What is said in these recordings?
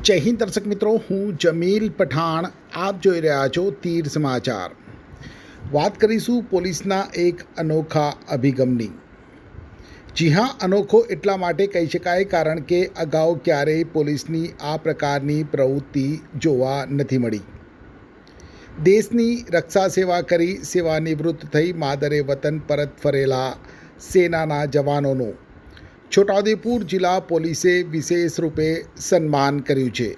જય હિન્દ દર્શક મિત્રો, હું જમીલ પઠાણ. આપ જોઈ રહ્યા છો તીર સમાચાર. વાત કરીશું પોલીસના એક અનોખા અભિગમની. જી હા, અનોખો એટલા માટે કહી શકાય કારણ કે અગાઉ ક્યારેય પોલીસની આ પ્રકારની પ્રવૃત્તિ જોવા નથી મળી. દેશની રક્ષા સેવા કરી સેવાનિવૃત્ત થઈ માદરે વતન પરત ફરેલા સેનાના જવાનોનું છોટાઉદેપુર જિલ્લા પોલીસે વિશેષ રૂપે સન્માન કર્યું છે.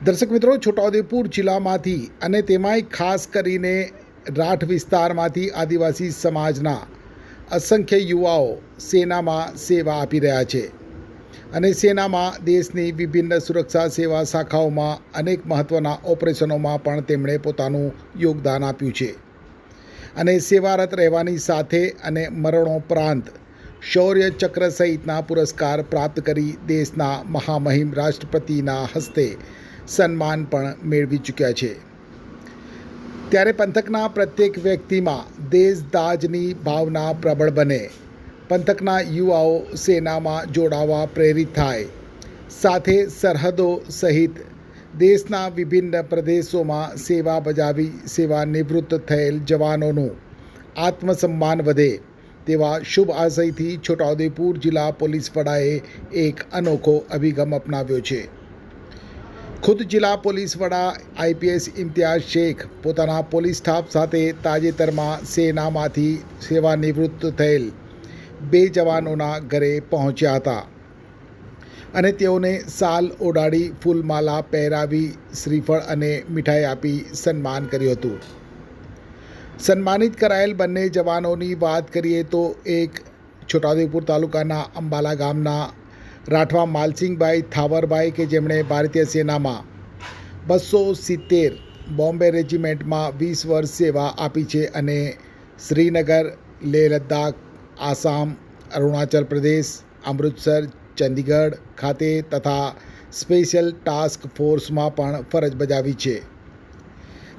દર્શક મિત્રો, છોટાઉદેપુર જિલ્લામાંથી અને તેમાંય ખાસ કરીને રાઠ વિસ્તારમાંથી આદિવાસી સમાજના અસંખ્ય યુવાઓ સેનામાં સેવા આપી રહ્યા છે અને સેનામાં દેશની વિભિન્ન સુરક્ષા સેવા શાખાઓમાં અનેક મહત્ત્વના ઓપરેશનોમાં પણ તેમણે પોતાનું યોગદાન આપ્યું છે અને સેવારત રહેવાની સાથે અને મરણોપરાંત શૌર્ય ચક્ર સહિતના પુરસ્કાર પ્રાપ્ત કરી દેશના મહામહિમ રાષ્ટ્રપતિના હસ્તે સન્માન પણ મેળવી ચૂક્યા છે. ત્યારે પંથકના પ્રત્યેક વ્યક્તિમાં દેશદાજની ભાવના પ્રબળ બને, પંથકના યુવાઓ સેનામાં જોડાવા પ્રેરિત થાય, સાથે સરહદો સહિત દેશના વિભિન્ન પ્રદેશોમાં સેવા બજાવી સેવાનિવૃત્ત થયેલ જવાનોનું આત્મસન્માન વધે તેવા શુભ આશયથી છોટાઉદેપુર જિલ્લા પોલીસ વડાએ એક અનોખો અભિગમ અપનાવ્યો છે. ખુદ જિલ્લા પોલીસ વડા આઈપીએસ ઇમ્તિયાઝ શેખ પોતાના પોલીસ સ્ટાફ સાથે તાજેતરમાં સેનામાંથી સેવાનિવૃત્ત થયેલ 2 જવાનોના ઘરે પહોંચ્યા હતા અને તેઓને શાલ ઓઢાડી ફૂલમાલા પહેરાવી શ્રીફળ અને મીઠાઈ આપી સન્માન કર્યું હતું. સન્માનિત કરાયેલ બંને જવાનોની વાત કરીએ તો એક છોટાઉદેપુર તાલુકાના અંબાલા ગામના રાઠવા માલસિંહભાઈ થાવરભાઈ કે જેમણે ભારતીય સેનામાં 270 બોમ્બે રેજિમેન્ટમાં 20 વર્ષ સેવા આપી છે અને શ્રીનગર, લેહ લદ્દાખ, આસામ, અરુણાચલ પ્રદેશ, અમૃતસર, ચંદીગઢ ખાતે તથા સ્પેશિયલ ટાસ્ક ફોર્સમાં પણ ફરજ બજાવી છે.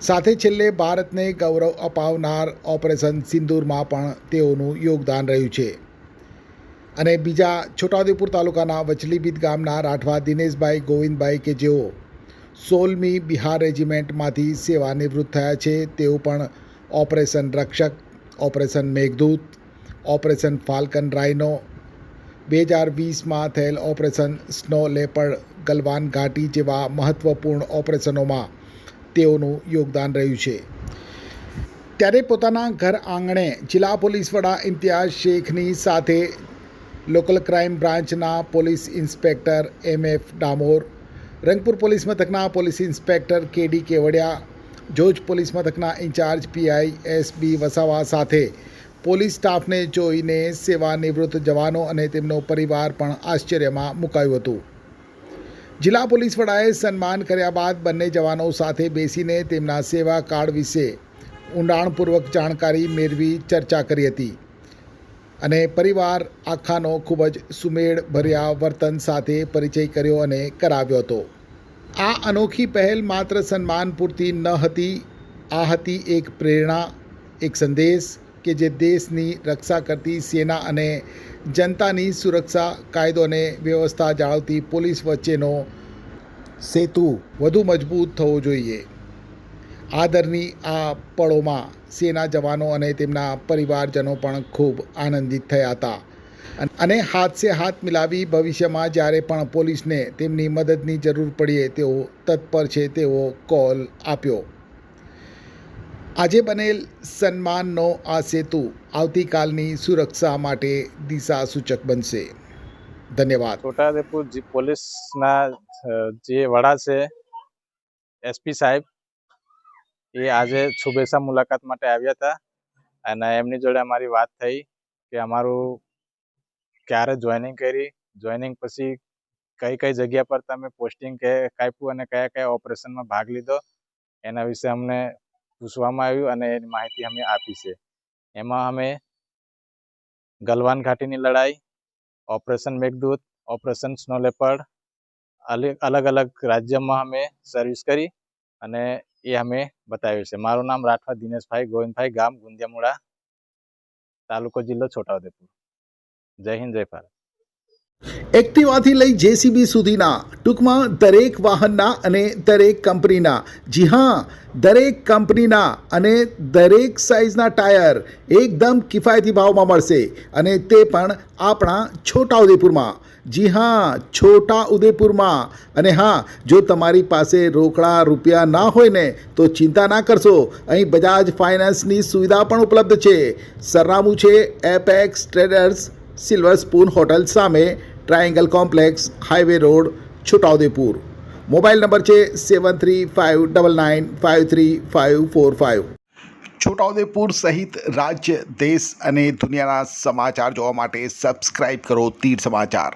સાથે છેલ્લે ભારતને ગૌરવ અપાવનાર ઓપરેશન સિંદૂરમાં પણ તેઓનું યોગદાન રહ્યું છે. અને બીજા છોટાઉદેપુર તાલુકાના વચલીબીદ ગામના રાઠવા દિનેશભાઈ ગોવિંદભાઈ કે જેઓ 16મી બિહાર રેજિમેન્ટમાંથી સેવાનિવૃત્ત થયા છે, તેઓ પણ operation Rakshak, operation Meghdoot, operation falcon rhino, 2020માં થયેલ ઓપરેશન સ્નો લેપર્ડ ગલવાન ઘાટી જેવા મહત્ત્વપૂર્ણ ઓપરેશનોમાં તેઓનું યોગદાન રહ્યું છે. ત્યારે પોતાના ઘર આંગણે જિલ્લા પોલીસ વડા ઇમ્તિયાઝ શેખની સાથે લોકલ ક્રાઇમ બ્રાન્ચના police inspector MF Damor, Rangpur police મથકના police inspector KD Kevadia, Joj police મથકના ઇન્ચાર્જ PI SB વસાવા સાથે પોલીસ સ્ટાફને જોઈને સેવાનિવૃત્ત જવાનો અને તેમનો પરિવાર પણ આશ્ચર્યમાં મુકાયું હતું. જિલ્લા પોલીસ વડાએ સન્માન કર્યા બાદ બંને જવાનો સાથે બેસીને તેમના સેવા કાળ વિશે ઊંડાણપૂર્વક જાણકારી મેળવી ચર્ચા કરી હતી અને પરિવાર આખાનો ખૂબ જ સુમેળભર્યા વર્તન સાથે પરિચય કર્યો અને કરાવ્યો હતો. આ અનોખી પહેલ માત્ર સન્માન પૂરતી ન હતી, આ હતી એક પ્રેરણા, એક સંદેશ કે જે દેશની રક્ષા કરતી સેના અને જનતાની સુરક્ષા, કાયદો અને વ્યવસ્થા જાળવતી પોલીસ વચ્ચેનો સેતુ વધુ મજબૂત થવો જોઈએ. આદરની આ પળોમાં સેના જવાનો અને તેમના પરિવારજનો પણ ખૂબ આનંદિત થયા હતા અને હાથ સે હાથ મિલાવી ભવિષ્યમાં જ્યારે પણ પોલીસને તેમની મદદની જરૂર પડીએ તેઓ તત્પર છે તેવો કોલ આપ્યો. આજે બનેલ સન્માનનો આ સેતુ આવતીકાલની સુરક્ષા માટે દિશા સૂચક બનશે. ધન્યવાદ. છોટાઉદેપુર પોલીસના જે વડા છે SP સાહેબ, એ આજે શુભેચ્છા મુલાકાત માટે આવ્યા હતા અને એમની જોડે અમારી વાત થઈ કે અમારું ક્યારે જોઈનિંગ કરી, જોઈનિંગ પછી કઈ કઈ જગ્યા પર તમે પોસ્ટિંગ કાપ્યું અને કયા કયા ઓપરેશનમાં ભાગ લીધો, એના વિશે અમને પૂછવામાં આવ્યું અને એની માહિતી અમે આપી છે. એમાં અમે ગલવાન ઘાટીની લડાઈ, operation Meghdoot, operation snow leopard, અલગ અલગ રાજ્યમાં અમે સર્વિસ કરી અને એ અમે બતાવ્યું છે. મારું નામ રાઠવા દિનેશભાઈ ગોવિંદભાઈ, ગામ ગુંદિયામુડા, તાલુકો જિલ્લો છોટાઉદેપુર. જય હિન્દ, જય ભારત. એક્ટિવાથી લઈ જેસીબી સુધીના, ટૂંકમાં દરેક વાહનના અને દરેક કંપનીના, જી હા, દરેક કંપનીના અને દરેક સાઇઝના ટાયર એકદમ કિફાયતી ભાવમાં મળશે, અને તે પણ આપણા છોટાઉદેપુરમાં. જી હા, છોટાઉદેપુરમાં. અને હા, જો તમારી પાસે રોકડા રૂપિયા ના હોય ને તો ચિંતા ના કરશો, અહીં બજાજ ફાઇનાન્સની સુવિધા પણ ઉપલબ્ધ છે. સરનામું છે apex traders, silver spoon hotel સામે, triangle complex, highway road, Chhota Udepur. Mobile number છે 7359953545. છોટાઉદેપુર સહિત રાજ્ય, દેશ અને દુનિયાના સમાચાર જોવા માટે સબસ્ક્રાઇબ કરો તીર સમાચાર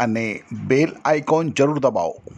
અને બેલ આઇકોન જરૂર દબાવો.